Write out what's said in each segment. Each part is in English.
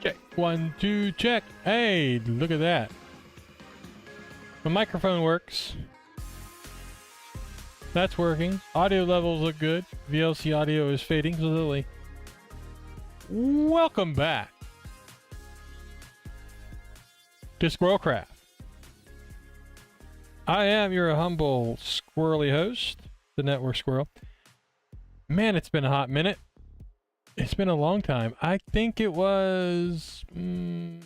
Check. 1, 2, check. Hey, look at that. The microphone works. That's working. Audio levels look good. VLC audio is fading slowly. Welcome back to SquirrelCraft. I am your humble squirrely host, the Network Squirrel. Man, it's been a hot minute. It's been a long time. I think it was... when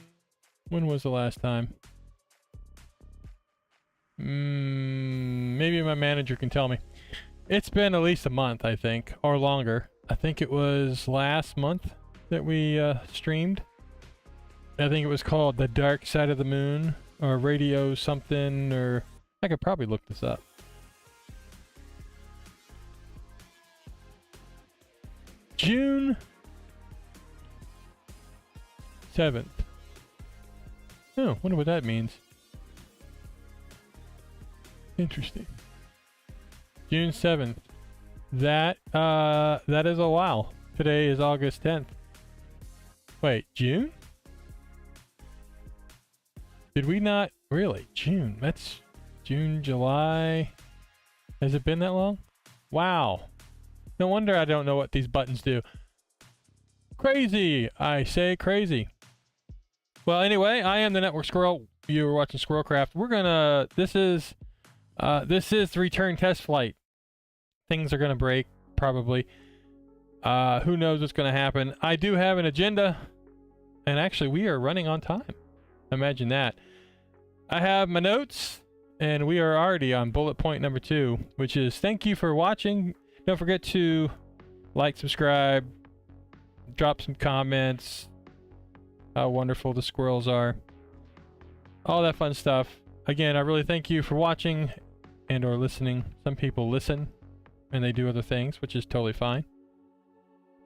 was the last time? Maybe my manager can tell me. It's been at least a month, I think, or longer. I think it was last month that we streamed. I think it was called The Dark Side of the Moon, or Radio something, or... I could probably look this up. June 7th. Oh, wonder what that means. Interesting. June 7th. That is a while. Today is August 10th. Wait, June? Did we not? Really? June. That's June, July. Has it been that long? Wow. No wonder I don't know what these buttons do. Crazy! I say crazy. Well, anyway, I am the Network Squirrel. You were watching SquirrelCraft. We're gonna... This is the return test flight. Things are gonna break, probably. Who knows what's gonna happen. I do have an agenda. And actually, we are running on time. Imagine that. I have my notes. And we are already on bullet point number 2. Which is, thank you for watching. Don't forget to like, subscribe, drop some comments, how wonderful the squirrels are, all that fun stuff. Again, I really thank you for watching and or listening. Some people listen and they do other things, which is totally fine.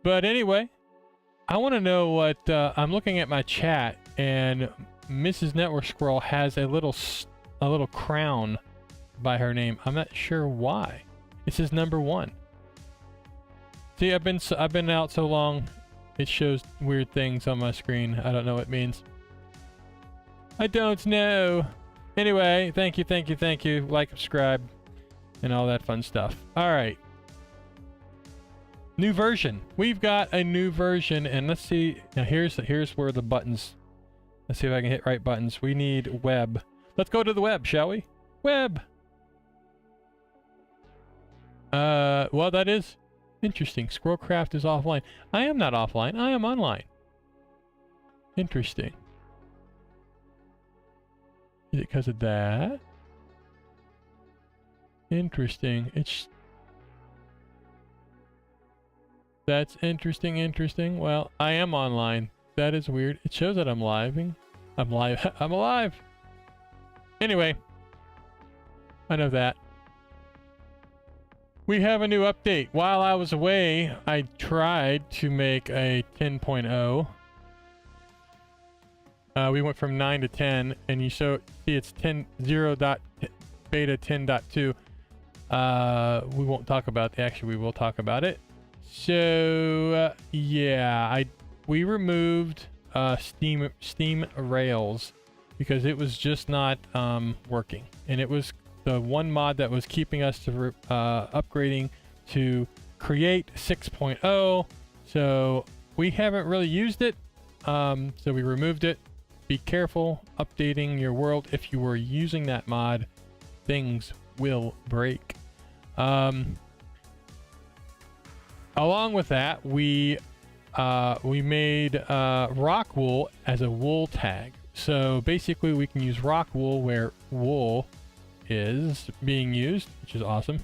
But anyway, I want to know what, I'm looking at my chat and Mrs. Network Squirrel has a little crown by her name. I'm not sure why. It says number 1. See, I've been out so long, it shows weird things on my screen. I don't know what it means. I don't know. Anyway, thank you. Like, subscribe, and all that fun stuff. All right. New version. We've got a new version, and let's see. Now here's where the buttons. Let's see if I can hit right buttons. We need web. Let's go to the web, shall we? Web. Well, that is interesting. SquirrelCraft is offline. I am not offline. I am online. Interesting. Is it because of that? Interesting. That's interesting. Well, I am online. That is weird. It shows that I'm living. I'm live. I'm alive. Anyway, I know that. We have a new update. While I was away, I tried to make a 10.0. We went from 9 to 10, and you see it's 10.0 beta 10.2. We won't talk about actually we will talk about it. So yeah, we removed Steam Rails because it was just not working, and it was the one mod that was keeping us to upgrading to Create 6.0. So we haven't really used it, so we removed it. Be careful updating your world. If you were using that mod, things will break. Along with that, we made rock wool as a wool tag. So basically we can use rock wool where wool is being used, which is awesome.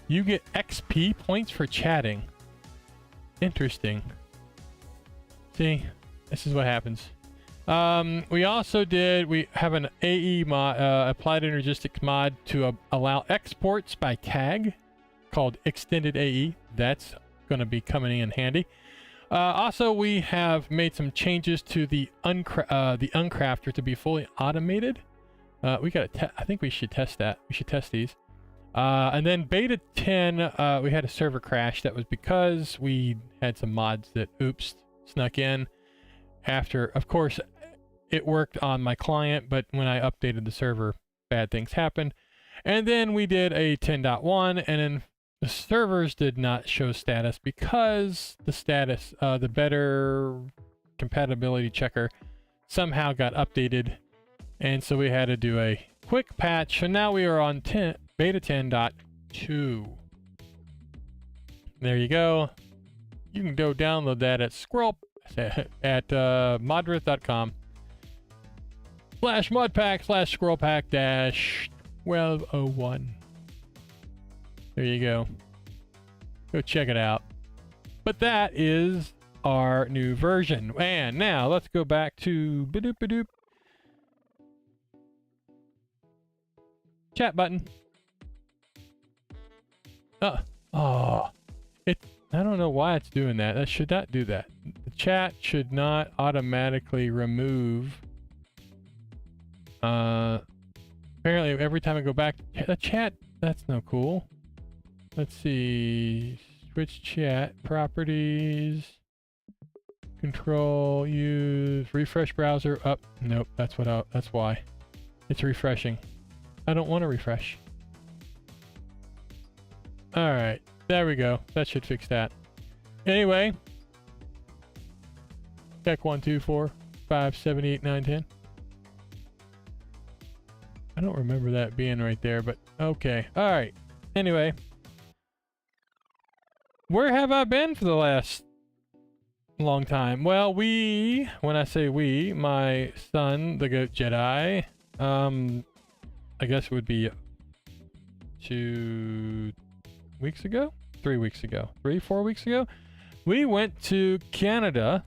You get XP points for chatting. Interesting. See, this is what happens. We also we have an AE mod, applied energistics mod to allow exports by tag called extended AE. That's going to be coming in handy. Also, we have made some changes to the uncrafter to be fully automated. We got I think we should test that. We should test these. And then beta 10, we had a server crash. That was because we had some mods that snuck in after, of course, it worked on my client, but when I updated the server, bad things happened. And then we did a 10.1, and then the servers did not show status because the status, the better compatibility checker somehow got updated. And so we had to do a quick patch. So now we are on beta 10.2. There you go. You can go download that at modrinth.com/modpack/SquirrelPack-1201. There you go. Go check it out. But that is our new version. And now let's go back to ba-doop-ba-doop. Chat button. I don't know why it's doing that. That should not do that. The chat should not automatically remove. Apparently every time I go back, the chat, that's no cool. Let's see. Switch chat, properties, control, use, refresh browser, up. Nope, that's why. It's refreshing. I don't want to refresh. All right, there we go. That should fix that. Anyway, check 1, 2, 4, 5, 7, 8, 9, 10. I don't remember that being right there, but okay. All right. Anyway, where have I been for the last long time? Well, when I say we, my son, the Goat Jedi, I guess it would be 2 weeks ago? 3 weeks ago. 4 weeks ago? We went to Canada.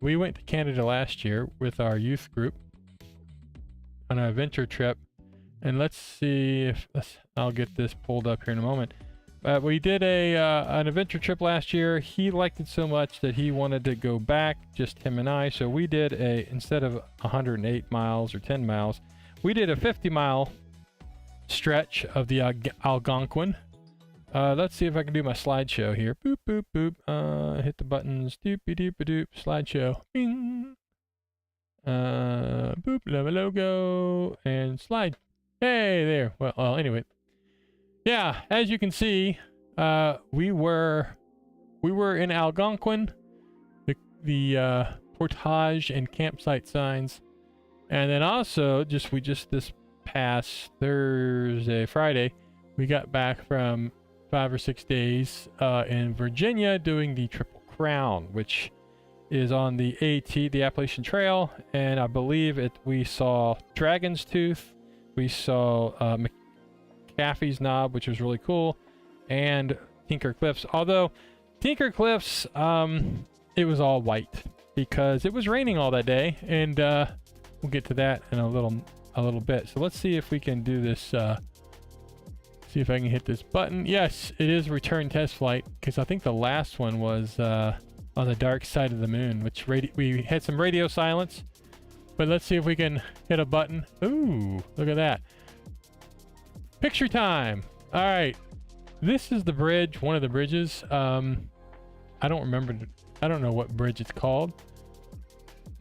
We went to Canada last year with our youth group on an adventure trip. And let's see if I'll get this pulled up here in a moment. We did an adventure trip last year. He liked it so much that he wanted to go back, just him and I. So we did instead of 108 miles or 10 miles, we did a 50-mile stretch of the Algonquin. Let's see if I can do my slideshow here. Boop, boop, boop. Hit the buttons. Doopy doopy doop. Slideshow. Bing. Boop. Logo. And slide. Hey, there. Well, anyway. Yeah, as you can see, we were in Algonquin. The portage and campsite signs. And then also, we just this past Friday, we got back from 5 or 6 days in Virginia doing the Triple Crown, which is on the AT, the Appalachian Trail, and I believe we saw Dragon's Tooth, we saw McAfee's Knob, which was really cool, and Tinker Cliffs. Although Tinker Cliffs, it was all white because it was raining all that day, and we'll get to that in a little bit. So let's see if we can do this. See if I can hit this button. Yes, it is return test flight because I think the last one was on the dark side of the moon, which we had some radio silence. But let's see if we can hit a button. Ooh, look at that. Picture time. All right, this is the bridge, one of the bridges. I don't remember. I don't know what bridge it's called.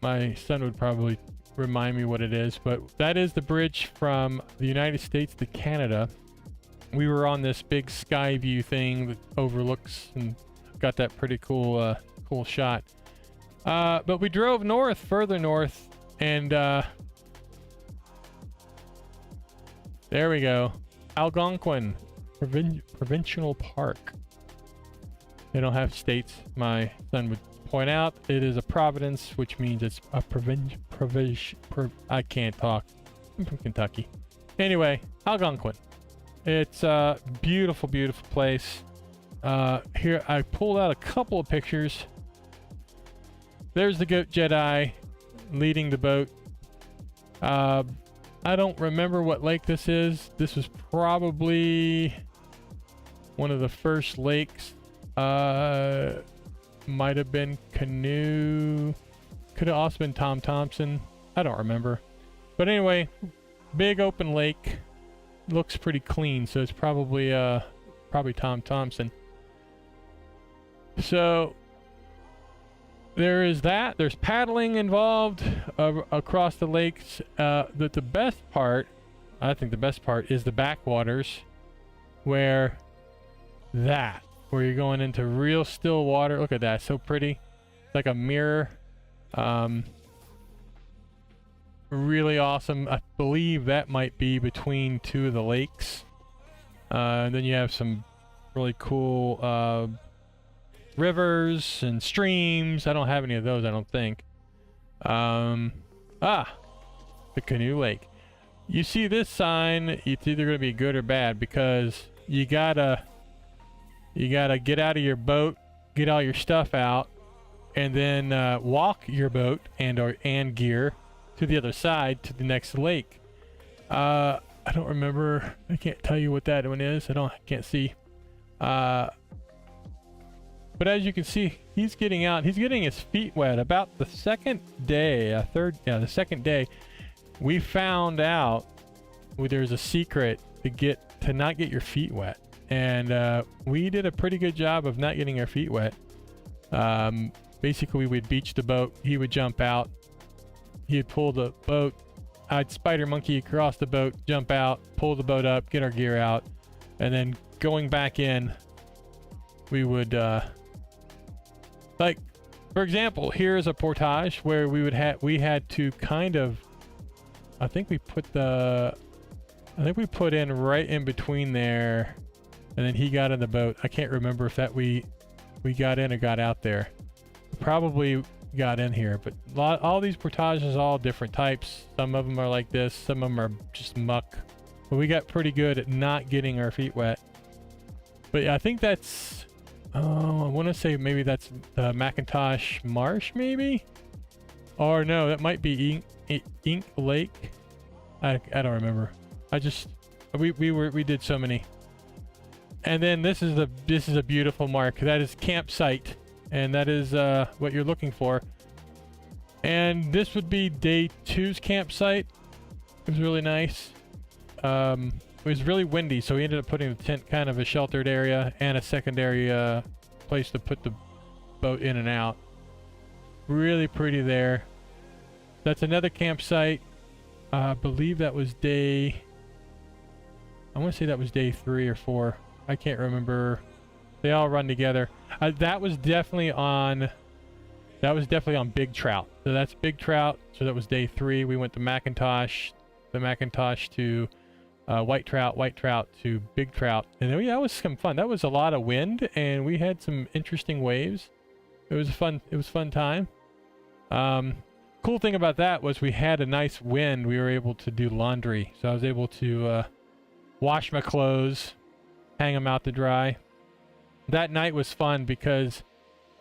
My son would probably remind me what it is, but that is the bridge from the United States to Canada. We were on this big sky view thing that overlooks and got that pretty cool cool shot. But we drove further north, and there we go. Algonquin Provincial Park. They don't have states, my son would point out. It is a province, which means it's a I can't talk. I'm from Kentucky. Anyway, Algonquin. It's a beautiful, beautiful place. Here, I pulled out a couple of pictures. There's the Goat Jedi leading the boat. I don't remember what lake this is. This was probably one of the first lakes. Might have been Canoe. Could have also been Tom Thompson. I don't remember. But anyway, big open lake. Looks pretty clean, so it's probably Tom Thompson. So there is that. There's paddling involved across the lakes. The best part, I think the best part, is the backwaters, where you're going into real still water. Look at that, so pretty. It's like a mirror. Really awesome. I believe that might be between two of the lakes. And then you have some really cool rivers and streams. I don't have any of those, I don't think. The canoe lake. You see this sign, it's either going to be good or bad, because you gotta get out of your boat, get all your stuff out, and then walk your boat and gear to the other side, to the next lake. I don't remember. I can't tell you what that one is. I can't see. But as you can see, he's getting out. He's getting his feet wet. About the second day, the second day, we found out there's a secret to not get your feet wet, and we did a pretty good job of not getting our feet wet. Basically, we'd beach the boat. He would jump out. He'd pull the boat. I'd spider monkey across the boat, jump out, pull the boat up, get our gear out, and then going back in, we would like, for example, here's a portage where we had to kind of, I think we put in right in between there, and then he got in the boat. I can't remember if that we got in or got out there. Probably got in here, but all these portages, all different types. Some of them are like this, some of them are just muck, but we got pretty good at not getting our feet wet. But yeah, I think that's I want to say maybe that's Macintosh Marsh, maybe, or no, that might be Ink Lake. I don't remember. We did so many. And then this is a beautiful mark. That is campsite. And that is what you're looking for. And this would be day 2's campsite. It was really nice. It was really windy, so we ended up putting the tent kind of a sheltered area and a secondary place to put the boat in and out. Really pretty there. That's another campsite. I believe that was I want to say that was day 3 or 4. I can't remember. They all run together. That was definitely on Big Trout. So that's Big Trout. So that was day 3. We went to Macintosh, the Macintosh to White Trout to Big Trout. And then, yeah, that was some fun. That was a lot of wind, and we had some interesting waves. It was a fun time. Cool thing about that was we had a nice wind. We were able to do laundry. So I was able to wash my clothes, hang them out to dry. That night was fun because,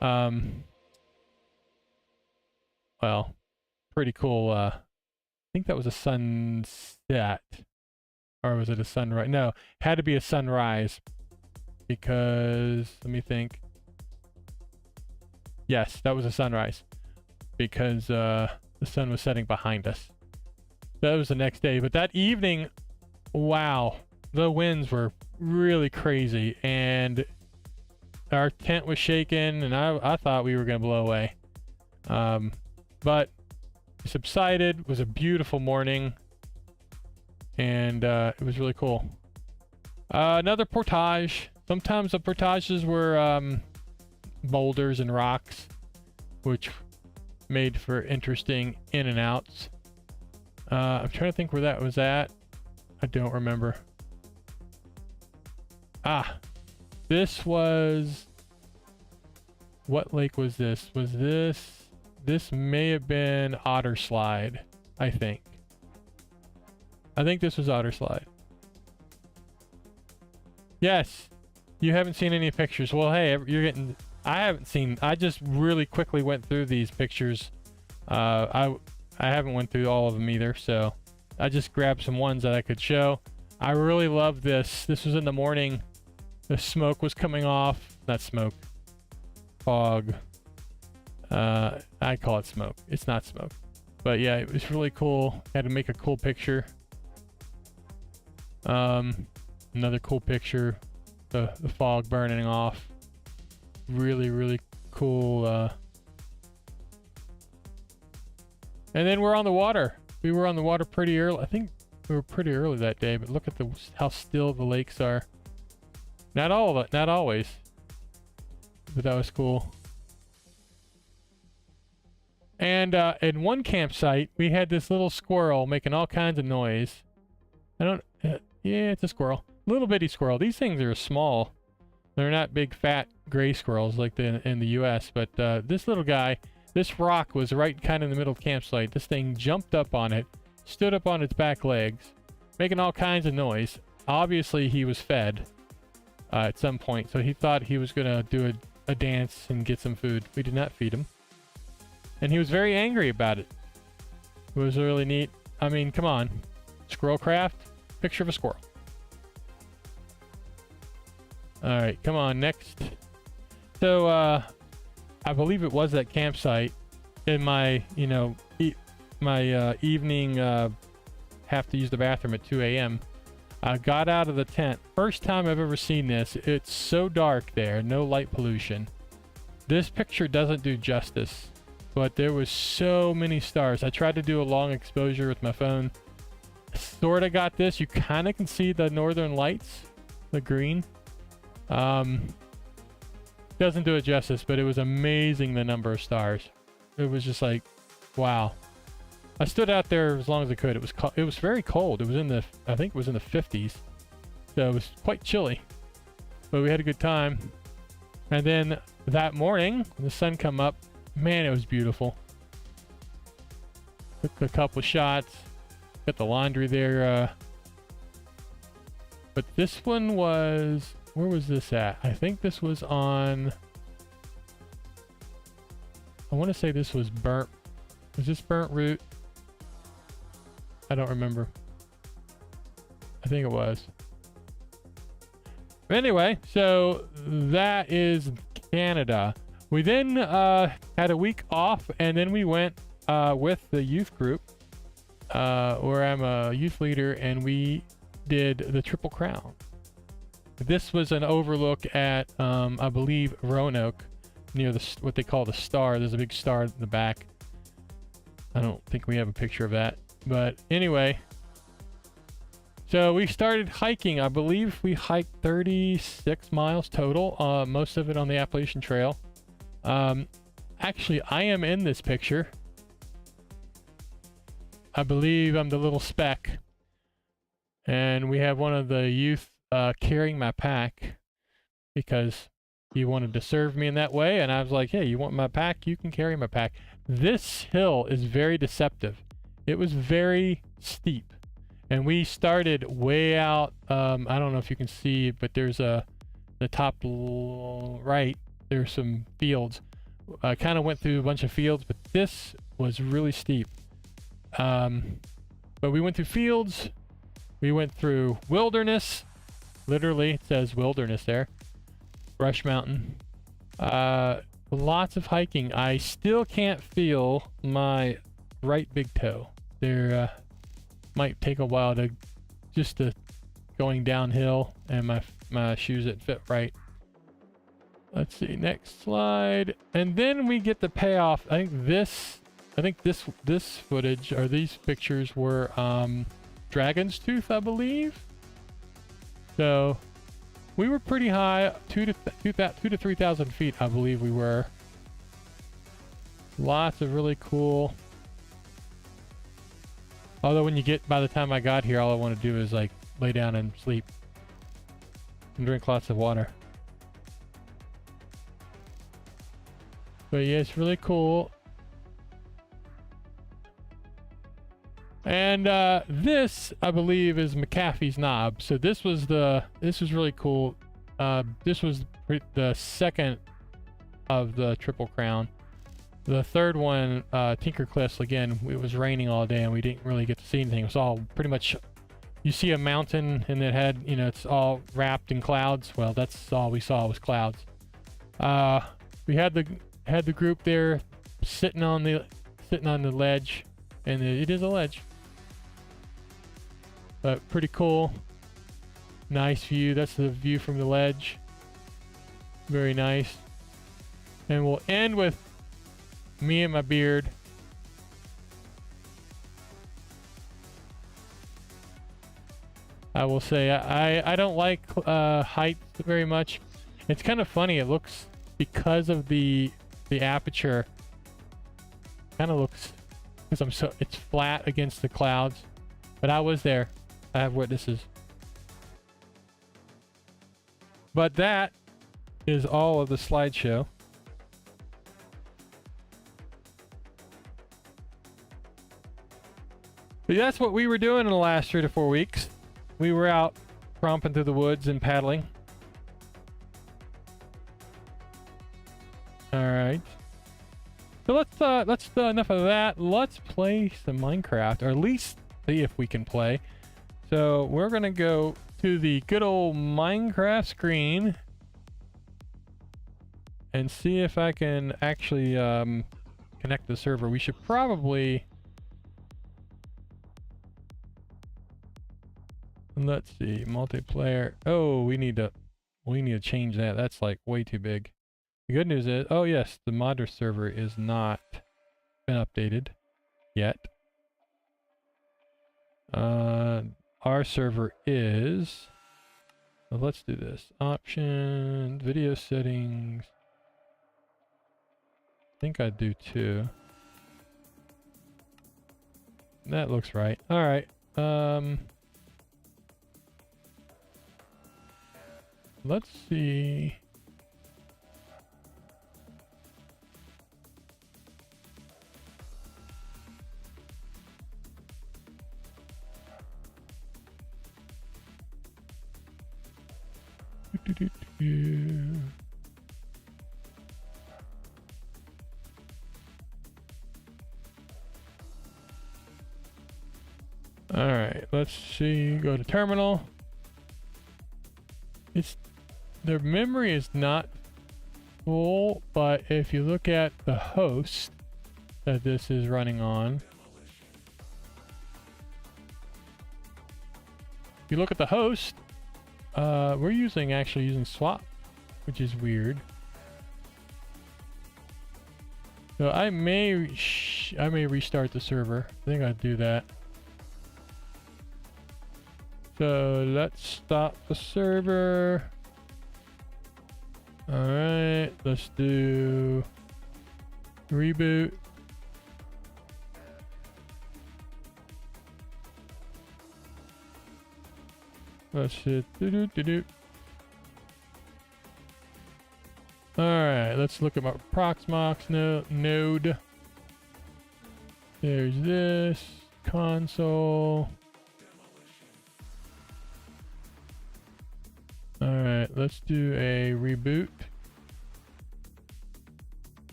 well, pretty cool. I think that was a sunset, or was it a sunrise? No, had to be a sunrise, because, let me think. Yes, that was a sunrise, because the sun was setting behind us. That was the next day. But that evening, wow, the winds were really crazy, and our tent was shaking, and I thought we were going to blow away. But it subsided. It was a beautiful morning, and it was really cool. Another portage. Sometimes the portages were boulders and rocks, which made for interesting in and outs. I'm trying to think where that was at. I don't remember. This was, what lake was this? This may have been Otter Slide, I think. I think this was Otter Slide. Yes, you haven't seen any pictures. Well, hey, I just really quickly went through these pictures. I haven't went through all of them either, so I just grabbed some ones that I could show. I really love this. This was in the morning. The smoke was coming off. Not smoke. Fog. I call it smoke. It's not smoke. But yeah, it was really cool. Had to make a cool picture. Another cool picture. The fog burning off. Really, really cool And then we're on the water. We were on the water pretty early. I think we were pretty early that day, but look at how still the lakes are. Not all of it, not always. But that was cool. And in one campsite, we had this little squirrel making all kinds of noise. Yeah, it's a squirrel. Little bitty squirrel. These things are small. They're not big, fat, gray squirrels like in the U.S., but this little guy, this rock was right kind of in the middle of the campsite. This thing jumped up on it, stood up on its back legs, making all kinds of noise. Obviously, he was fed at some point, so he thought he was going to do a dance and get some food. We did not feed him. And he was very angry about it. It was really neat. I mean, come on. SquirrelCraft, picture of a squirrel. Alright, come on, next. So, I believe it was that campsite in my, you know, evening, have to use the bathroom at 2 a.m. I got out of the tent. First time I've ever seen this. It's so dark there, no light pollution. This picture doesn't do justice, but there was so many stars. I tried to do a long exposure with my phone. Sort of got this. You kind of can see the northern lights, the green. Doesn't do it justice, but it was amazing the number of stars. It was just like, wow. I stood out there as long as I could. It was very cold. It was I think it was in the 50s. So it was quite chilly. But we had a good time. And then that morning, the sun come up. Man, it was beautiful. Took a couple shots. Got the laundry there. But this one was... Where was this at? I think this was on... I want to say this was burnt... Was this burnt root? I don't remember. I think it was. Anyway, so that is Canada. We then had a week off, and then we went with the youth group, where I'm a youth leader, and we did the Triple Crown. This was an overlook at, I believe, Roanoke, near what they call the star. There's a big star in the back. I don't think we have a picture of that. But anyway, so we started hiking. I believe we hiked 36 miles total, most of it on the Appalachian Trail. Actually, I am in this picture. I believe I'm the little speck. And we have one of the youth carrying my pack because he wanted to serve me in that way. And I was like, hey, you want my pack? You can carry my pack. This hill is very deceptive. It was very steep. And we started way out. I don't know if you can see, but there's the top right, there's some fields. I kind of went through a bunch of fields, but this was really steep. But we went through fields. We went through wilderness. Literally, it says wilderness there. Brush Mountain. Lots of hiking. I still can't feel my right big toe. There might take a while to going downhill, and my shoes that fit right. Let's see, next slide. And then we get the payoff. I think this footage, or these pictures, were Dragon's Tooth, I believe. So we were pretty high, 2,000 to 3,000 feet, I believe we were. Lots of really cool. Although by the time I got here, all I want to do is like lay down and sleep and drink lots of water. But yeah, it's really cool. And this, I believe, is McAfee's Knob. So this was really cool. This was the second of the Triple Crown. The third one, Tinker Cliffs, again, it was raining all day and we didn't really get to see anything. It was all pretty much, you see a mountain and it had, it's all wrapped in clouds. Well, that's all we saw was clouds. We had the group there sitting on the ledge, and it is a ledge. But pretty cool. Nice view. That's the view from the ledge. Very nice. And we'll end with me and my beard I will say I don't like height very much. It's kind of funny. It looks, because of the aperture, kind of looks, because it's flat against the clouds. But I was there. I have witnesses. But that is all of the slideshow. But that's what we were doing in the last 3 to 4 weeks. We were out romping through the woods and paddling. All right. So let's enough of that. Let's play some Minecraft, or at least see if we can play. So we're gonna go to the good old Minecraft screen and see if I can actually connect the server. We should probably, let's see, multiplayer. Oh, we need to change that. That's like way too big. The good news is, oh yes, the modder server is not been updated yet. Our server is, so let's do this. Options, video settings. I think I do too. That looks right. All right. Let's see. All right, let's see. Go to terminal. Their memory is not full, but if you look at the host that this is running on, if you look at the host, we're actually using swap, which is weird. So I may restart the server. I think I'd do that. So let's stop the server. All right, let's do reboot. Let's hit do. All right, let's look at my Proxmox node. There's this console. All right, let's do a reboot.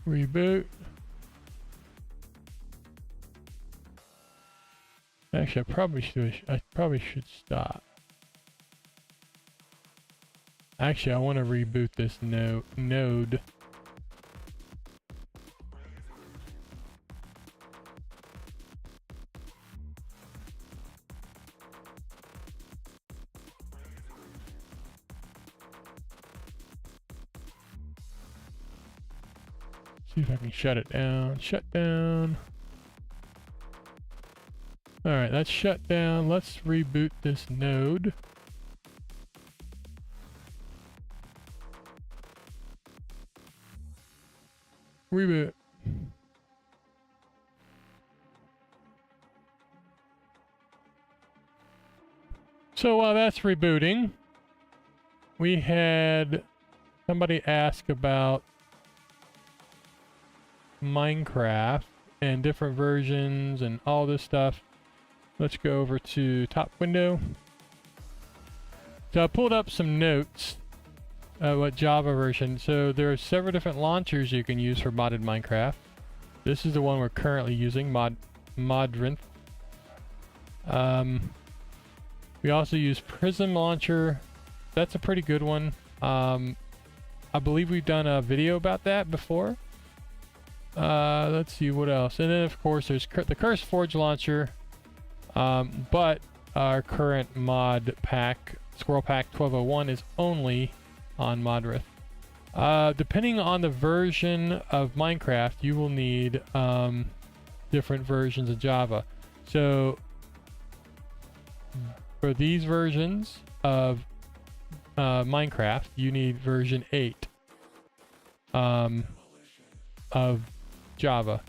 Reboot. Actually, I probably should stop. Actually, I want to reboot this node. See if I can shut it down. Shut down. All right, that's shut down. Let's reboot this node. Reboot. So while that's rebooting, we had somebody ask about Minecraft and different versions and all this stuff. Let's go over to top window. So I pulled up some notes. What Java version? So there are several different launchers you can use for modded Minecraft. This is the one we're currently using, modrinth. We also use Prism Launcher. That's a pretty good one. I believe we've done a video about that before. Let's see what else. And then of course there's the Curse Forge Launcher. But our current mod pack, Squirrel Pack 1201, is only on modrinth. Depending on the version of Minecraft, you will need different versions of Java. So for these versions of Minecraft, you need version 8 of Java.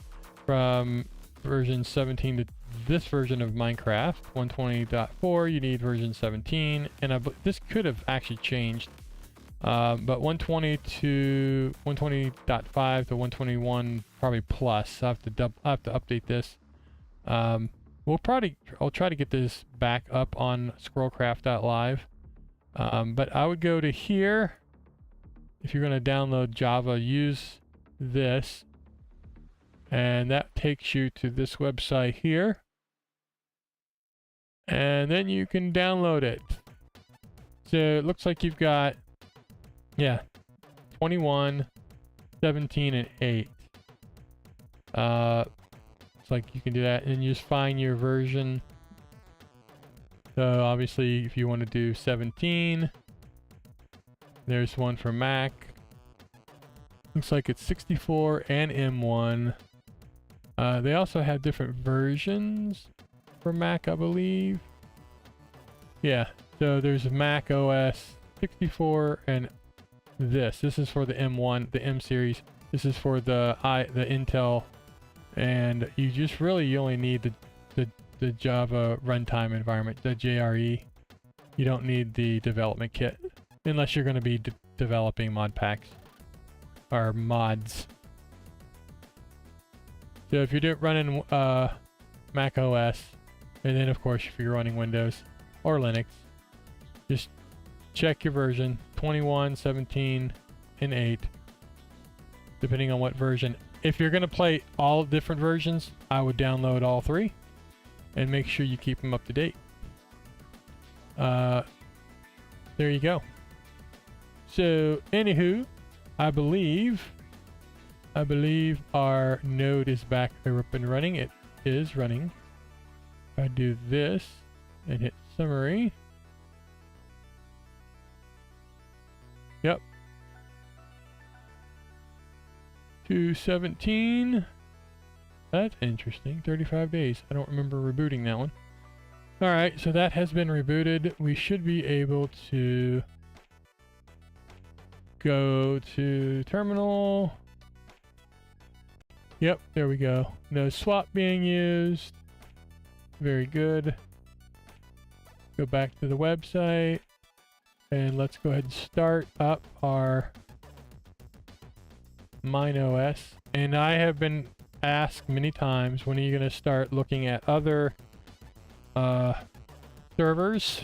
From version 17 to this version of Minecraft 120.4, you need version 17, and this could have actually changed, but 120 to 120.5 to 121 probably plus. I have to update this. I'll try to get this back up on SquirrelCraft.live, but I would go to here. If you're going to download Java, use this, and that takes you to this website here, and then you can download it. So it looks like you've got 21, 17, and 8. It's like you can do that, and you just find your version. So obviously if you want to do 17, there's one for Mac. Looks like it's 64 and M1. They also have different versions for Mac, I believe. Yeah, so there's Mac OS 64 and this. This is for the M1, the M series. This is for the Intel, and you only need the Java runtime environment, the JRE. You don't need the development kit unless you're going to be developing modpacks or mods. So if you're running Mac OS, and then of course if you're running Windows or Linux, just check your version 21, 17, and 8, depending on what version. If you're going to play all different versions, I would download all 3 and make sure you keep them up to date. There you go. So anywho, I believe our node is back up and running. It is running. If I do this and hit summary. Yep. 217. That's interesting. 35 days. I don't remember rebooting that one. Alright, so that has been rebooted. We should be able to go to terminal. Yep, there we go. No swap being used. Very good. Go back to the website. And let's go ahead and start up our MineOS. And I have been asked many times, when are you going to start looking at other servers?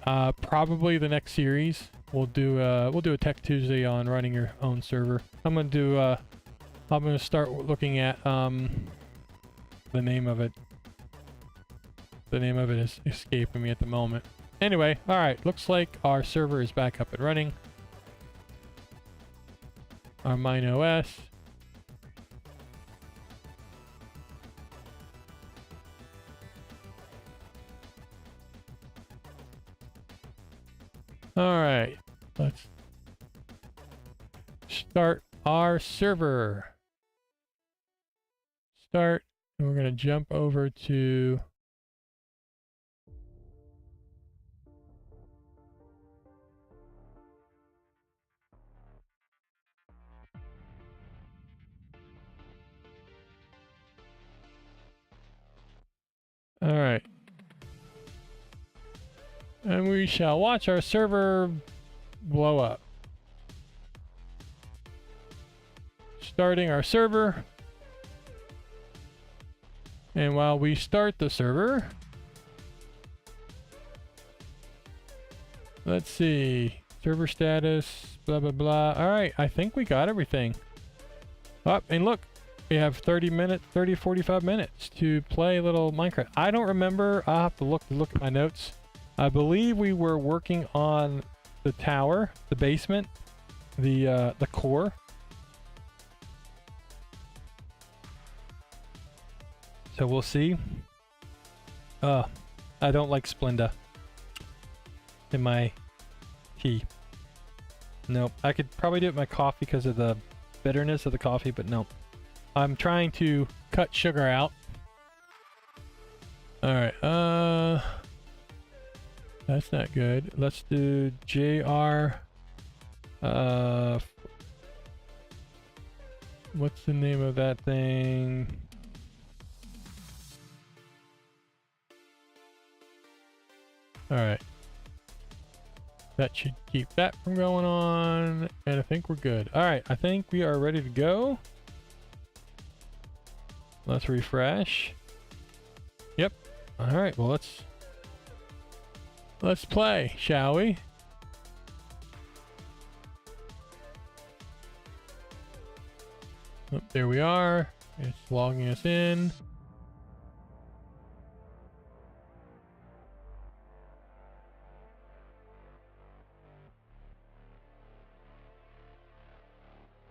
Probably the next series. We'll do a Tech Tuesday on running your own server. I'm gonna start looking at the name of it. The name of it is escaping me at the moment. Anyway, all right. Looks like our server is back up and running. Our MineOS. All right, let's start our server. Start, and we're going to jump over to all right. And we shall watch our server blow up. Starting our server. And while we start the server, let's see. Server status, blah, blah, blah. All right, I think we got everything. Oh, and look, we have 45 minutes to play a little Minecraft. I don't remember. I'll have to look at my notes. I believe we were working on the tower, the basement, the core. So we'll see. I don't like Splenda in my tea. Nope. I could probably do it in my coffee because of the bitterness of the coffee, but nope. I'm trying to cut sugar out. All right. That's not good. Let's do JR. What's the name of that thing? All right. That should keep that from going on, and I think we're good. All right, I think we are ready to go. Let's refresh. Yep. All right, well, let's play, shall we? Oh, there we are. It's logging us in.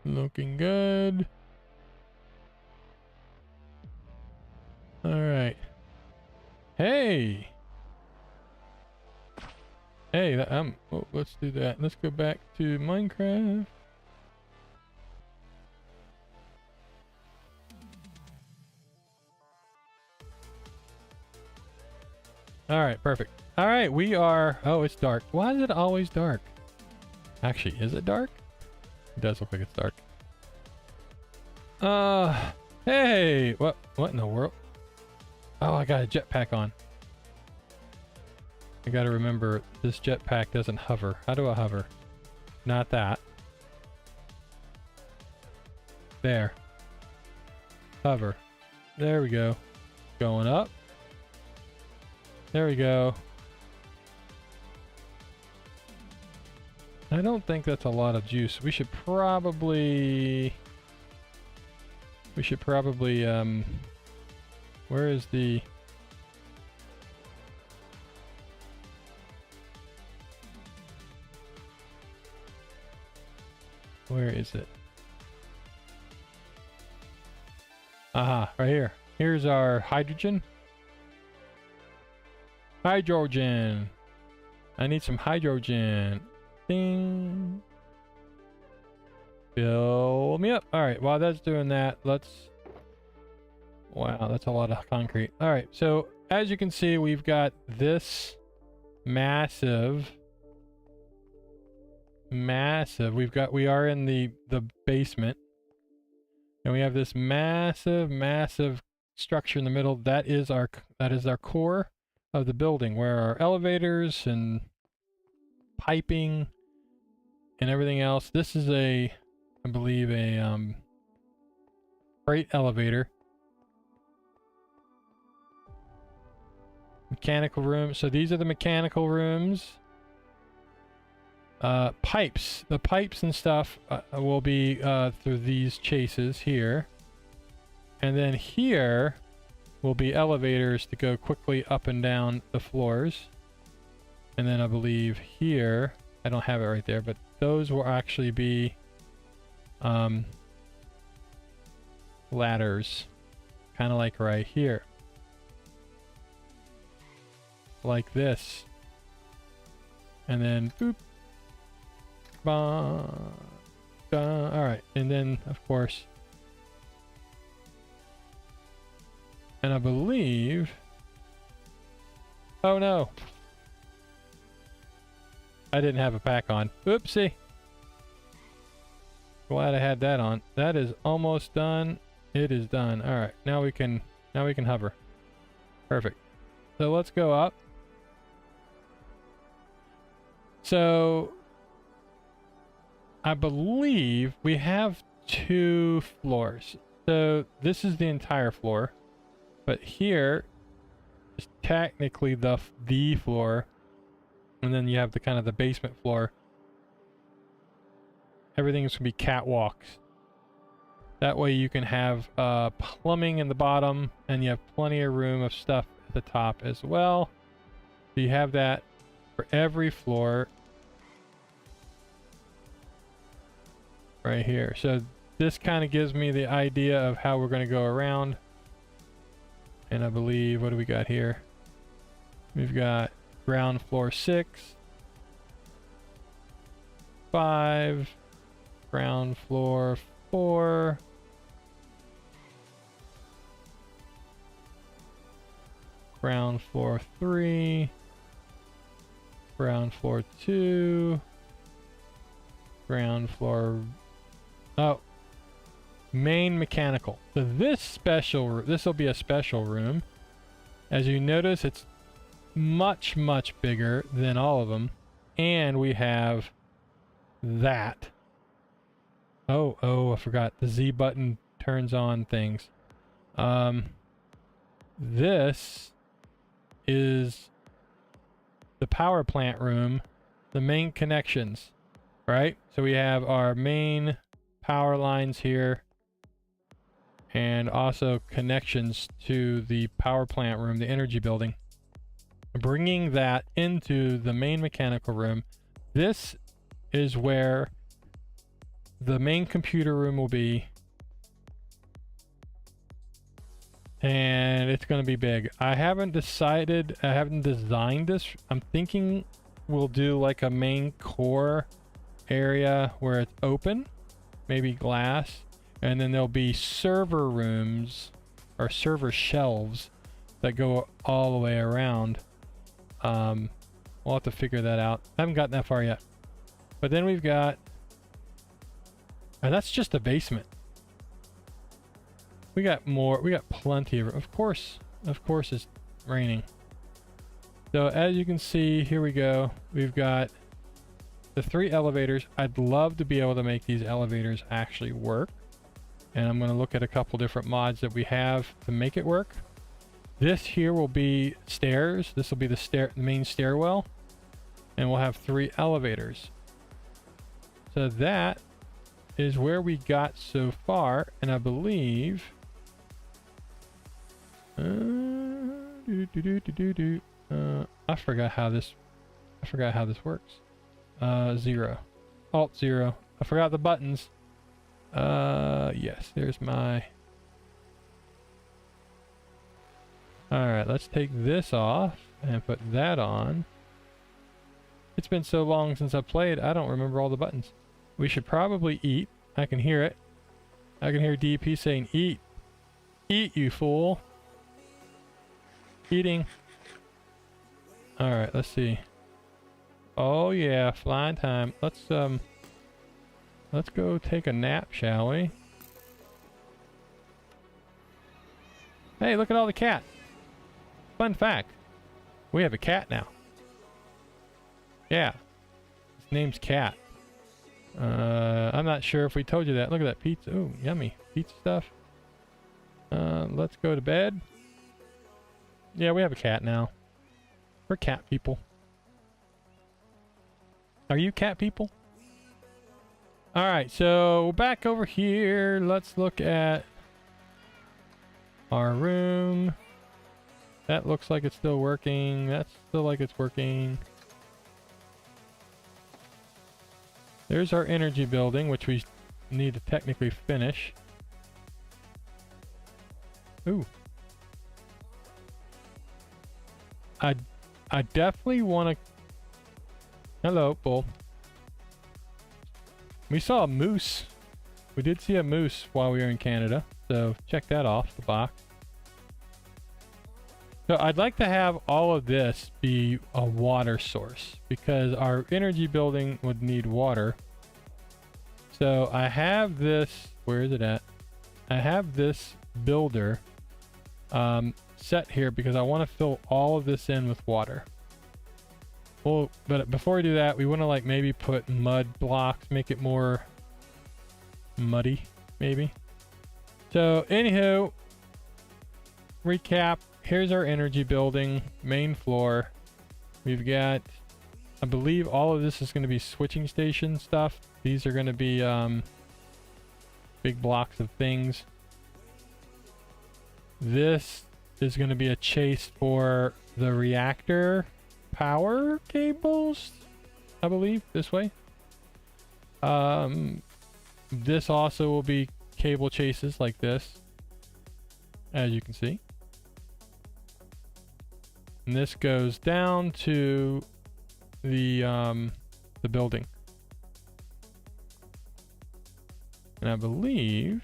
Looking good. All right. Hey. Hey, oh, let's do that. Let's go back to Minecraft. All right, perfect. All right, we are, oh, it's dark. Why is it always dark? Actually, is it dark? It does look like it's dark. Hey, what in the world? Oh, I got a jetpack on. I gotta remember, this jetpack doesn't hover. How do I hover? Not that. There. Hover. There we go. Going up. There we go. I don't think that's a lot of juice. We should probably, where is the, where is it? Aha, right here. Here's our hydrogen. Hydrogen. I need some hydrogen. Ding. Fill me up. All right, while that's doing that, let's, wow, that's a lot of concrete. All right, so as you can see, we've got this massive, we are in the basement, and we have this massive structure in the middle. That is our core of the building, where our elevators and piping and everything else. This is I believe a freight elevator. Mechanical room. So these are the mechanical rooms. Pipes. The pipes and stuff will be through these chases here. And then here will be elevators to go quickly up and down the floors. And then I believe here, I don't have it right there, but those will actually be ladders, kind of like right here, like this, and then boop, all right, and then of course, and I believe, oh no, I didn't have a pack on. Oopsie. Glad I had that on. That is almost done. It is done. All right, now we can hover. Perfect. So let's go up. So I believe we have 2 floors. So this is the entire floor, but here is technically the floor. And then you have the kind of the basement floor. Everything's gonna be catwalks. That way you can have plumbing in the bottom, and you have plenty of room of stuff at the top as well. So you have that for every floor right here. So this kind of gives me the idea of how we're gonna go around. And I believe, what do we got here? We've got ground floor 6, 5, ground floor 4, ground floor 3, ground floor 2, ground floor, oh, main mechanical. So this will be a special room. As you notice, it's much bigger than all of them, and we have that. Oh, I forgot the Z button turns on things. This is the power plant room, the main connections, right? So we have our main power lines here, and also connections to the power plant room, the energy building. Bringing that into the main mechanical room. This is where the main computer room will be, and it's going to be big. I haven't designed this. I'm thinking we'll do like a main core area where it's open, maybe glass, and then there'll be server rooms or server shelves that go all the way around. We'll have to figure that out. I haven't gotten that far yet. But then we've got, and that's just the basement. We got more, we got plenty of course it's raining. So as you can see, here we go. We've got the 3 elevators. I'd love to be able to make these elevators actually work. And I'm going to look at a couple different mods that we have to make it work. This here will be stairs. This will be the main stairwell. And we'll have 3 elevators. So that is where we got so far. And I believe... I forgot how this works. 0. Alt 0. I forgot the buttons. Yes, there's my... Alright, let's take this off and put that on. It's been so long since I played, I don't remember all the buttons. We should probably eat. I can hear it. I can hear DP saying, eat. Eat, you fool. Eating. Alright, let's see. Oh yeah, flying time. Let's go take a nap, shall we? Hey, look at all the cat. Fun fact. We have a cat now. Yeah. His name's Cat. I'm not sure if we told you that. Look at that pizza. Ooh, yummy. Pizza stuff. Let's go to bed. Yeah, we have a cat now. We're cat people. Are you cat people? Alright, so back over here. Let's look at our room. That looks like it's still working. That's still like it's working. There's our energy building, which we need to technically finish. Ooh. I definitely want to... Hello, bull. We saw a moose. We did see a moose while we were in Canada, so check that off the box. So I'd like to have all of this be a water source because our energy building would need water. So I have this, where is it at? I have this builder set here because I want to fill all of this in with water. Well, but before we do that, we want to like maybe put mud blocks, make it more muddy, maybe. So anywho, recap. Here's our energy building, main floor. We've got, I believe all of this is going to be switching station stuff. These are going to be big blocks of things. This is going to be a chase for the reactor power cables, I believe, this way. This also will be cable chases like this, as you can see. And this goes down to the building. And I believe,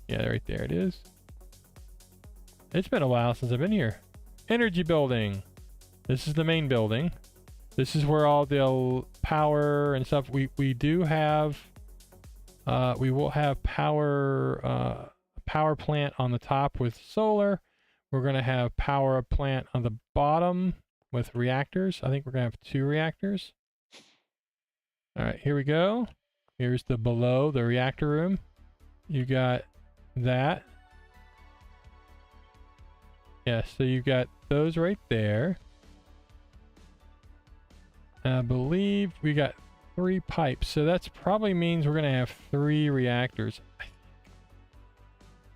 yeah, right there it is. It's been a while since I've been here. energy building. This is the main building. This is where all the power and stuff. We do have. We will have power plant on the top with solar. We're gonna have power plant on the bottom with reactors. I think we're gonna have 2 reactors. All right, here we go. Here's the below the reactor room. You got that. Yeah, so you got those right there. I believe we got 3 pipes, so that's probably means we're gonna have 3 reactors.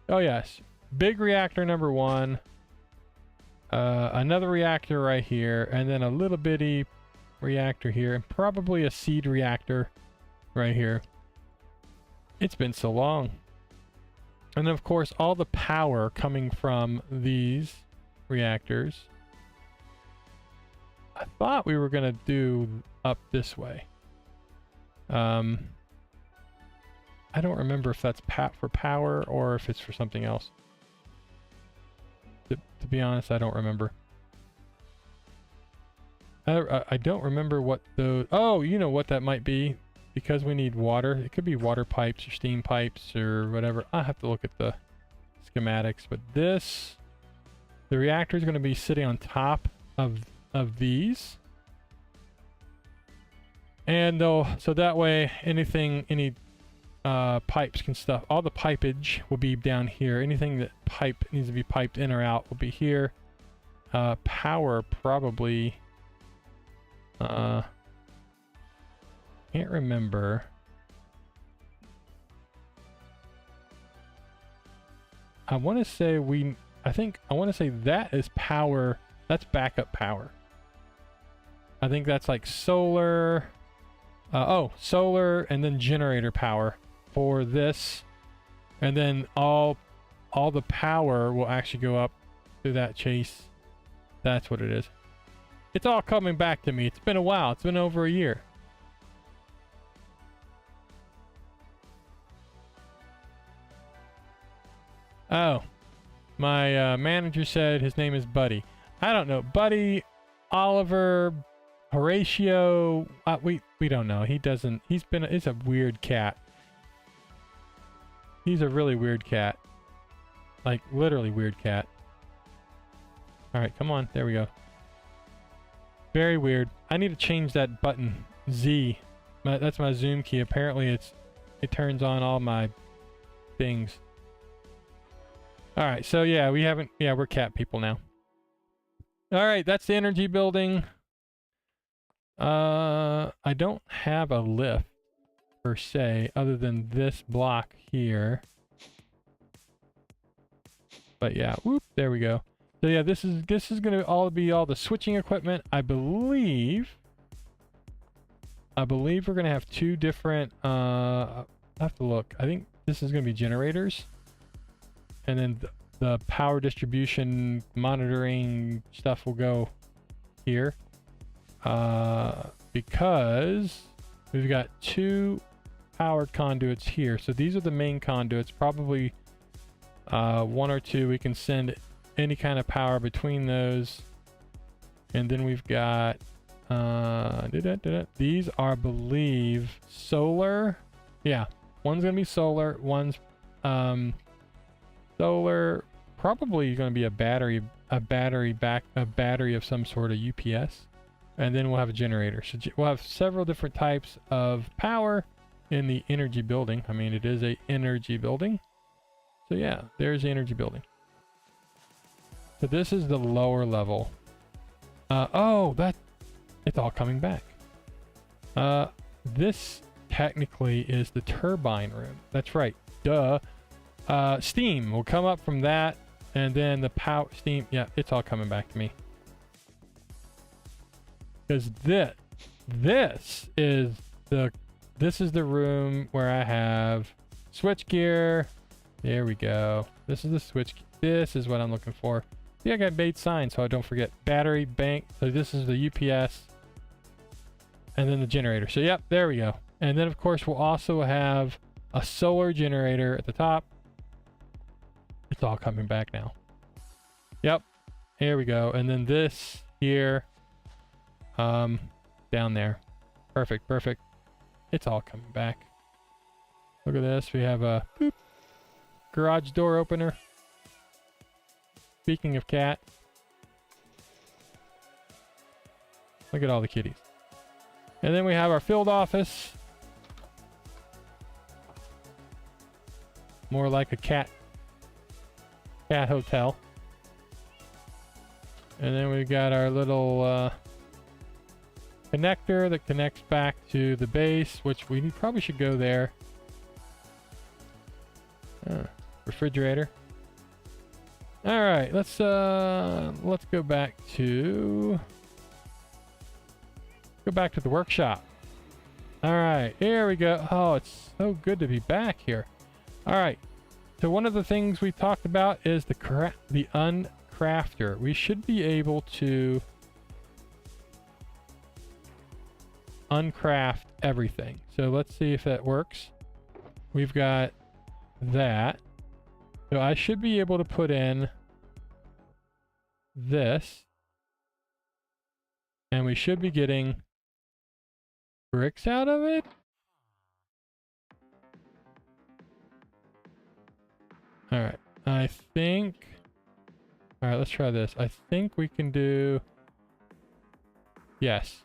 Oh yes, big reactor number 1, another reactor right here, and then a little bitty reactor here, and probably a seed reactor right here. It's been so long. And of course, all the power coming from these reactors. I thought we were gonna do up this way. I don't remember if that's for power or if it's for something else. To be honest, I don't remember. I don't remember what the... Oh, you know what that might be. Because we need water. It could be water pipes or steam pipes or whatever. I'll have to look at the schematics. But this... The reactor is going to be sitting on top of these. And though, so that way any pipes can stuff, all the pipage will be down here. Anything that needs to be piped in or out will be here. Power probably, can't remember. I want to say that is power. That's backup power. I think that's like solar. Solar and then generator power for this, and then all the power will actually go up to that chase. That's what it is. It's all coming back to me. It's been a while. It's been over a year. Oh, my manager said his name is Buddy. I don't know. Buddy, Oliver, Horatio, we don't know. He doesn't, he's a weird cat. He's a really weird cat. Like, literally weird cat. Alright, come on. There we go. Very weird. I need to change that button. Z. That's my zoom key. Apparently it turns on all my things. Alright, so yeah, we're cat people now. Alright, that's the energy building. I don't have a lift per se, other than this block here. But yeah, whoop, there we go. So yeah, this is gonna all be all the switching equipment. I believe we're gonna have 2 different. I have to look. I think this is gonna be generators, and then the power distribution monitoring stuff will go here. Because we've got 2 powered conduits here. So these are the main conduits, probably 1 or 2. We can send any kind of power between those. And then we've got, these are, I believe, solar. Yeah, one's gonna be solar, one's, solar, probably gonna be a battery of some sort of UPS. And then we'll have a generator. So we'll have several different types of power in the energy building. I mean, it is a energy building. So yeah, there's the energy building. So this is the lower level. It's all coming back. This technically is the turbine room. That's right. Duh. Steam will come up from that, and then the power steam. Yeah, it's all coming back to me. Because this is the room where I have switch gear. There we go. This is the switch. This is what I'm looking for. See, I got made sign so I don't forget. Battery bank. So this is the UPS. And then the generator. So yep, there we go. And then of course we'll also have a solar generator at the top. It's all coming back now. Yep. Here we go. And then this here, down there. Perfect, perfect. It's all coming back. Look at this. We have a boop, garage door opener. Speaking of cat, look at all the kitties. And then we have our field office. More like a cat hotel. And then we've got our little connector that connects back to the base, which we probably should go there. Refrigerator. All right, let's go back to the workshop. All right, here we go. Oh, it's so good to be back here. All right, so one of the things we talked about is the uncrafter. We should be able to uncraft everything. So let's see if that works. We've got that. So I should be able to put in this. And we should be getting bricks out of it. All right, I think, all right, let's try this. I think we can do, yes.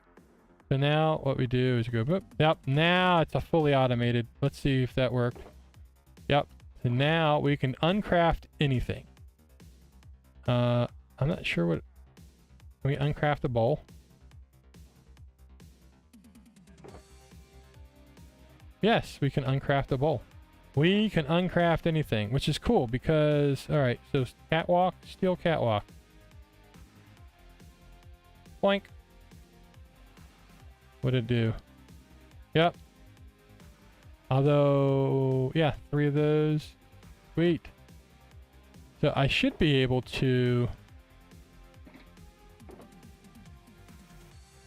So now what we do is go, boop. Yep, now it's a fully automated. Let's see if that worked. Yep, so now we can uncraft anything. I'm not sure what, can we uncraft a bowl? Yes, we can uncraft a bowl. We can uncraft anything, which is cool because, all right, so catwalk, steel catwalk. Boink. What'd it do? Yep. Although, yeah, 3 of those. Sweet. So I should be able to,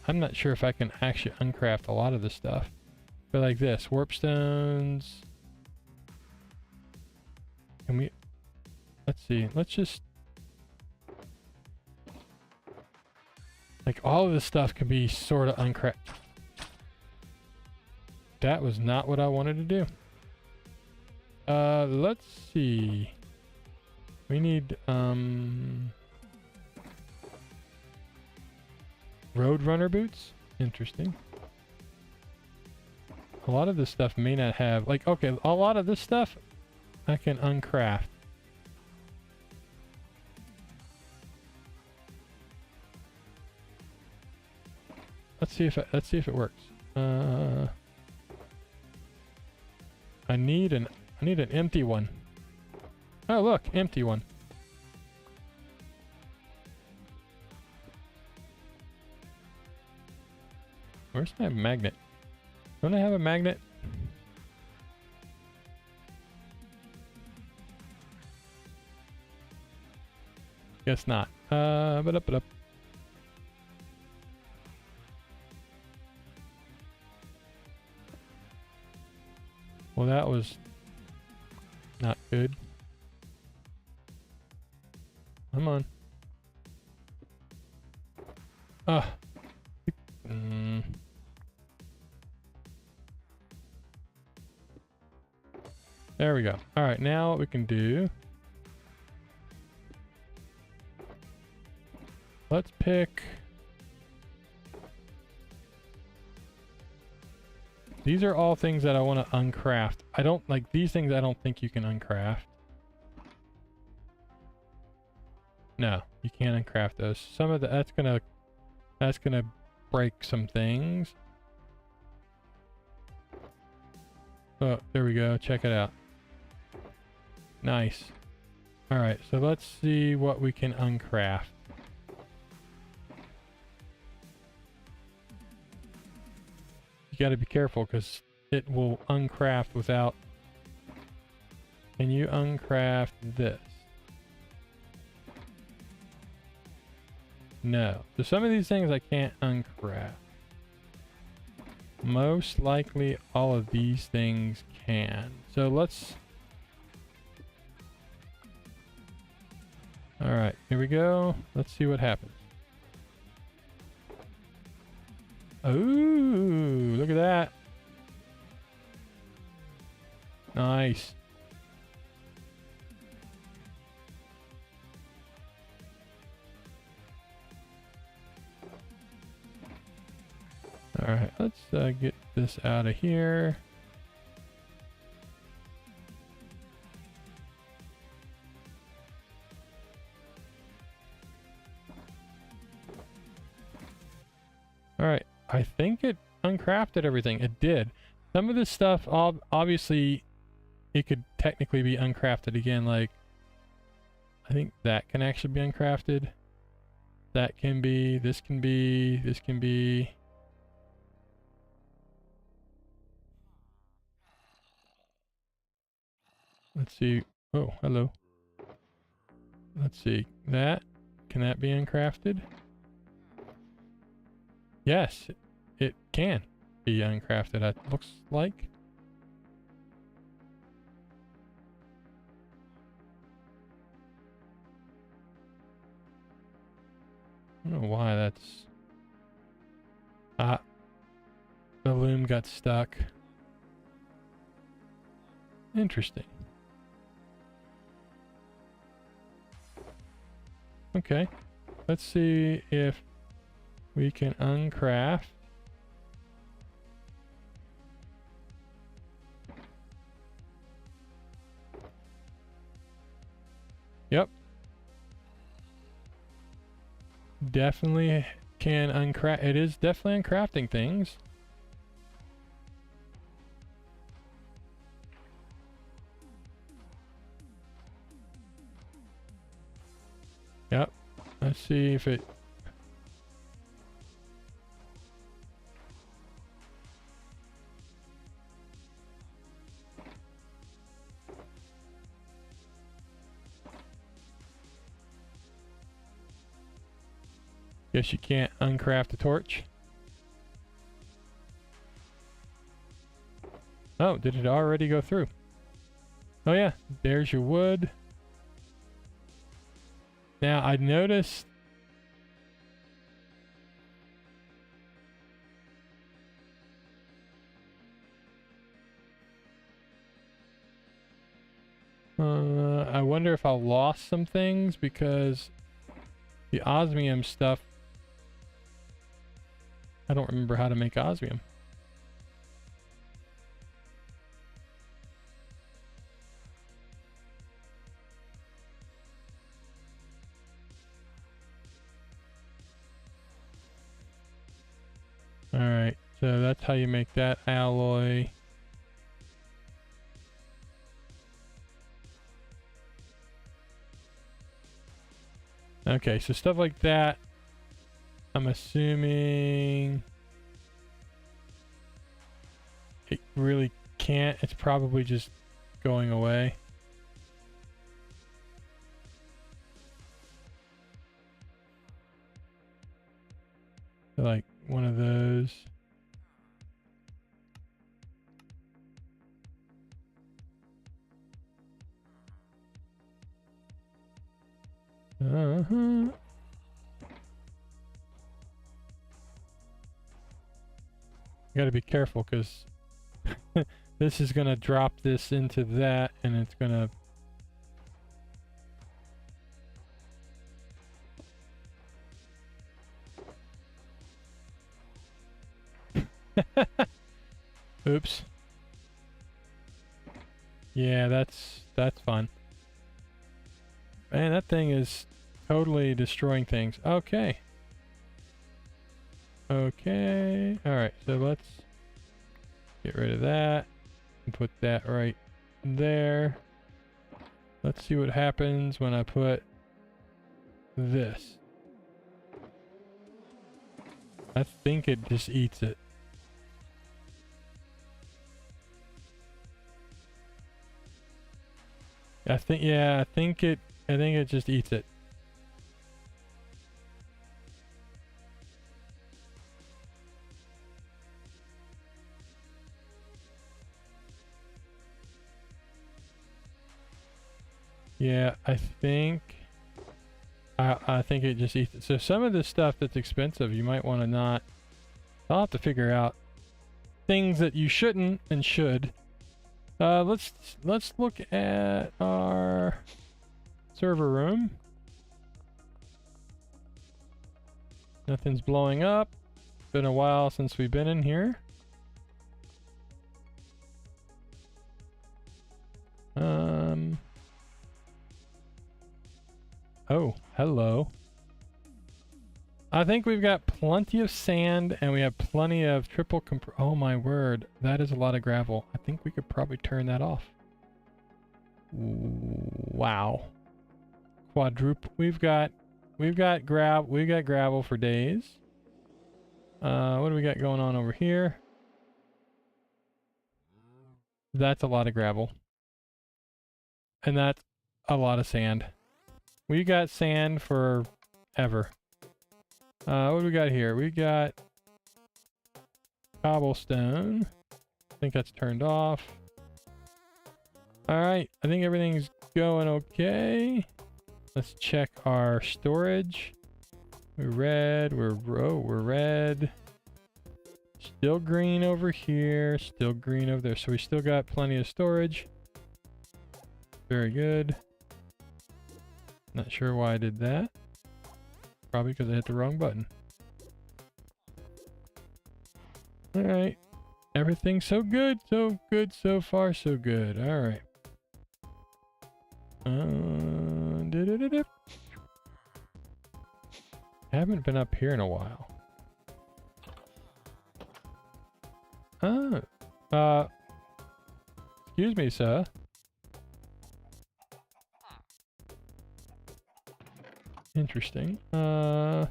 I'm not sure if I can actually uncraft a lot of this stuff. But like this, warp stones. Can we, let's see, let's just, like all of this stuff can be sort of uncraft. That was not what I wanted to do. Let's see. We need, Roadrunner boots. Interesting. A lot of this stuff may not have, like, okay, a lot of this stuff I can uncraft. Let's see if it works. I need an empty one. Oh, look, empty one. Where's my magnet? Don't I have a magnet? Guess not. But up. Well, that was not good. Come on. There we go. All right, now what we can do, let's pick, these are all things that I want to uncraft. I don't like these things. I don't think you can uncraft. No, you can't uncraft those. Some of that's gonna break some things. Oh, there we go. Check it out. Nice. All right, so let's see what we can uncraft. You got to be careful because it will uncraft without. Can you uncraft this? No. So some of these things I can't uncraft. Most likely all of these things can. So let's Alright, here we go. Let's see what happens. Ooh, look at that. Nice. Alright, let's get this out of here. Alright, I think it uncrafted everything. It did. Some of this stuff, obviously, it could technically be uncrafted again. Like, I think that can actually be uncrafted. That can be, this can be, this can be. Let's see. Oh, hello. Let's see. That, can that be uncrafted? Yes, it can be uncrafted, it looks like. I don't know why that's... Ah, the loom got stuck. Interesting. Okay, let's see if we can uncraft. Yep. Definitely can uncraft. It is definitely uncrafting things. Yep. Let's see if it... Guess you can't uncraft a torch. Oh, did it already go through? Oh yeah, there's your wood. Now I noticed I wonder if I lost some things because the osmium stuff, I don't remember how to make osmium. Alright, so that's how you make that alloy. Okay, so stuff like that, I'm assuming it really can't. It's probably just going away. So like one of those. You gotta be careful because this is gonna drop this into that and it's gonna... Oops. Yeah, that's fun. Man, that thing is totally destroying things. Okay. Okay. Alright, so let's get rid of that and put that right there. Let's see what happens when I put this. I think it just eats it. I think, yeah, I think it just eats it. Yeah, I think I think it just eats it. So some of this stuff that's expensive, you might want to not. I'll have to figure out things that you shouldn't and should. Let's look at our server room. Nothing's blowing up. Been a while since we've been in here. Oh, hello. I think we've got plenty of sand and we have plenty of triple oh my word, that is a lot of gravel. I think we could probably turn that off. Wow. Quadruple. We've got gravel for days. What do we got going on over here? That's a lot of gravel. And that's a lot of sand. We got sand for ever. What do we got here? We got cobblestone. I think that's turned off. Alright, I think everything's going okay. Let's check our storage. We're red, we're red. Still green over here, still green over there. So we still got plenty of storage. Very good. Not sure why I did that. Probably because I hit the wrong button. Alright. Everything's so good, so far so good. Alright. Haven't been up here in a while. Excuse me, sir. Interesting. Our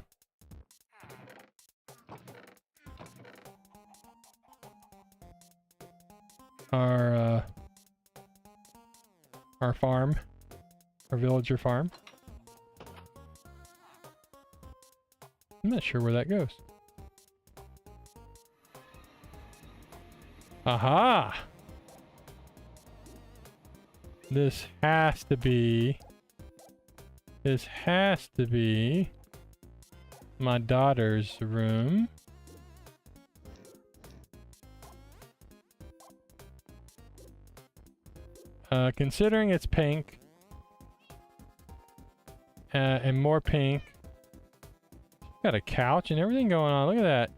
farm, our villager farm. I'm not sure where that goes. Aha! This has to be my daughter's room. Considering it's pink and more pink, got a couch and everything going on. Look at that.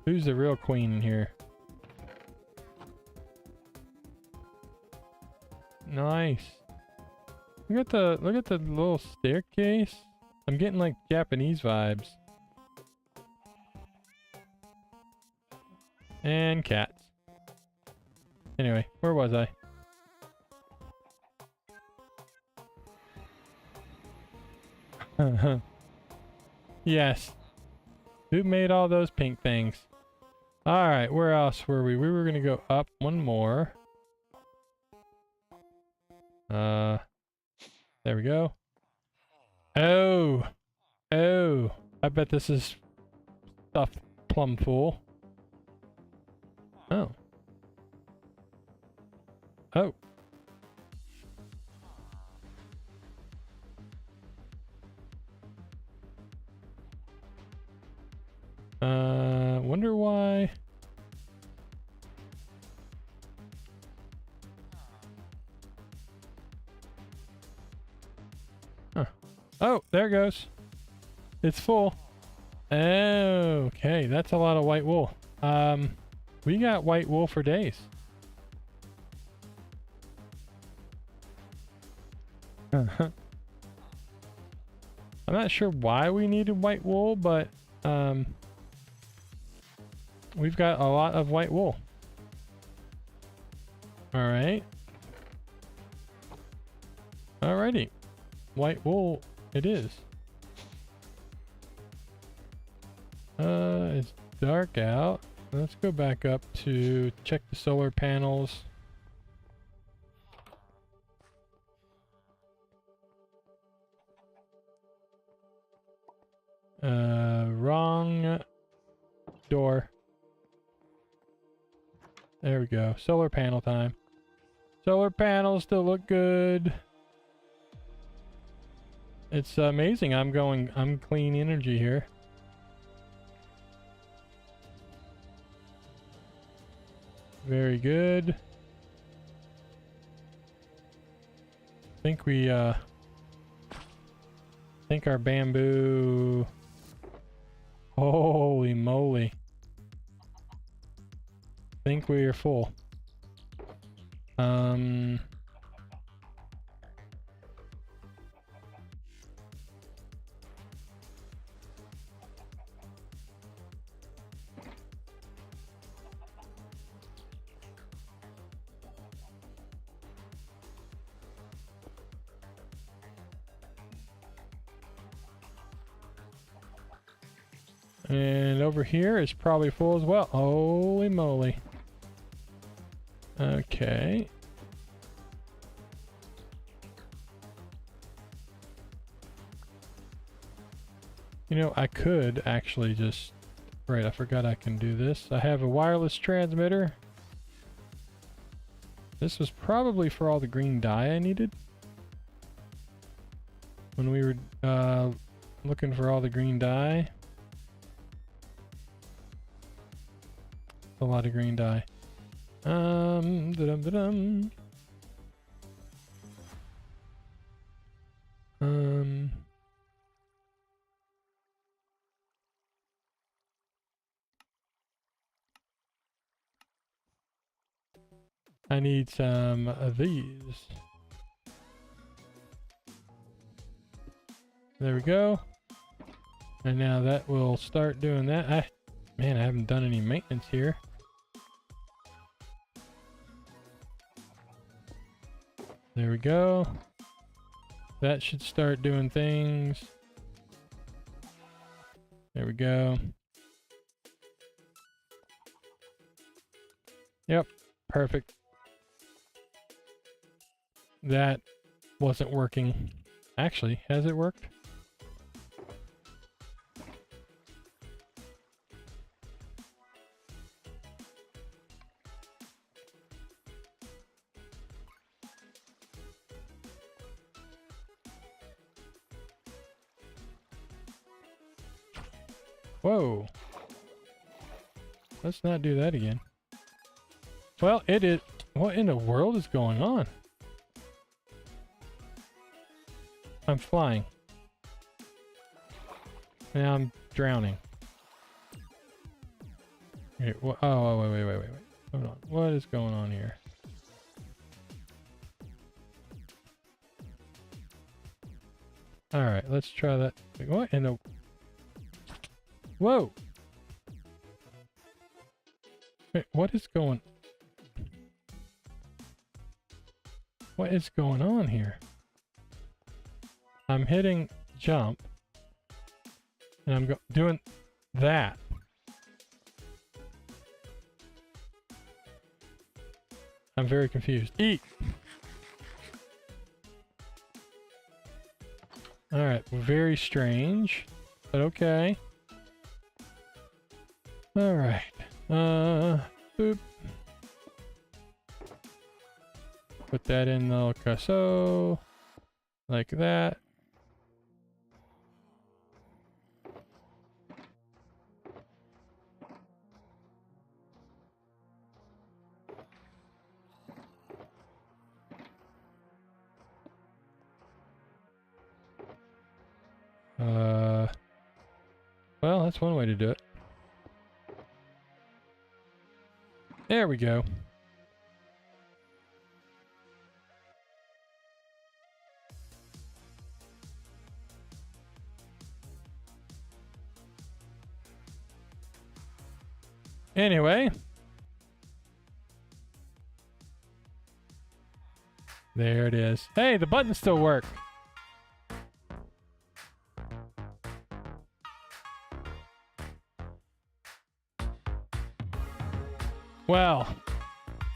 Who's the real queen in here? Nice. Look at the little staircase. I'm getting like Japanese vibes. And cats. Anyway, where was I? Yes. Who made all those pink things? Alright, where else were we? We were gonna go up one more. There we go. Oh! Oh! I bet this is stuffed plum full. Oh. Oh. Wonder why. Huh. Oh, there it goes. It's full. Okay, that's a lot of white wool. We got white wool for days. I'm not sure why we needed white wool, but we've got a lot of white wool. Alright. Alrighty. White wool it is. It's dark out. Let's go back up to check the solar panels. Wrong door. There we go. Solar panel time. Solar panels still look good. It's amazing. I'm clean energy here. Very good. I think our bamboo. Holy moly. Think we are full. And over here is probably full as well. Holy moly. Okay. You know, I could actually just... Right, I forgot I can do this. I have a wireless transmitter. This was probably for all the green dye I needed. When we were looking for all the green dye. A lot of green dye. Da-dum-da-dum. I need some of these. There we go. And now that will start doing that. Man, I haven't done any maintenance here. There we go. That should start doing things. There we go. Yep, perfect. That wasn't working. Actually, has it worked? Whoa. Let's not do that again. Well, it is... What in the world is going on? I'm flying. Now I'm drowning. Okay, oh, wait. Hold on. What is going on here? Alright, let's try that. What in the... Whoa! Wait, what is going on here? I'm hitting jump and I'm doing that. I'm very confused. Eat! Alright, very strange, but okay. Alright. Boop. Put that in the casso. Like that. Well, that's one way to do it. There we go. Anyway. There it is. Hey, the buttons still work. Well,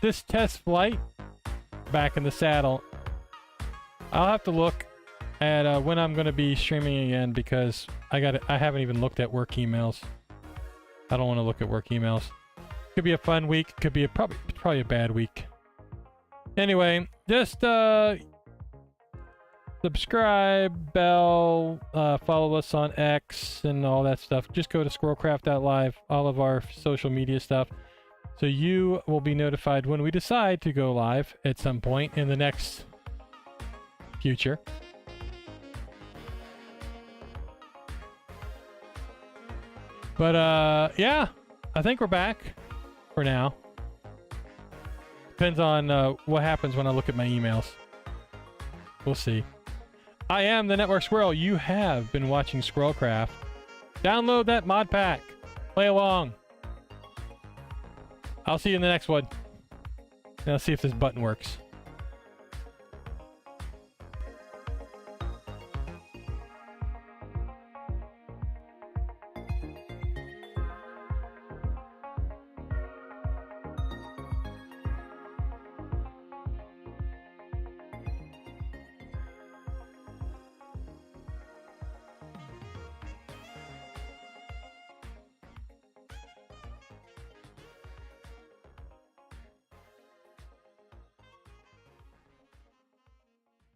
this test flight, back in the saddle, I'll have to look at when I'm going to be streaming again because I haven't even looked at work emails. I don't want to look at work emails. Could be a fun week, could be probably a bad week. Anyway, just subscribe, bell, follow us on X and all that stuff. Just go to SquirrelCraft.live, all of our social media stuff. So you will be notified when we decide to go live at some point in the next future. But yeah, I think we're back for now. Depends on what happens when I look at my emails. We'll see. I am the Network Squirrel. You have been watching SquirrelCraft. Download that mod pack. Play along. I'll see you in the next one. And I'll see if this button works.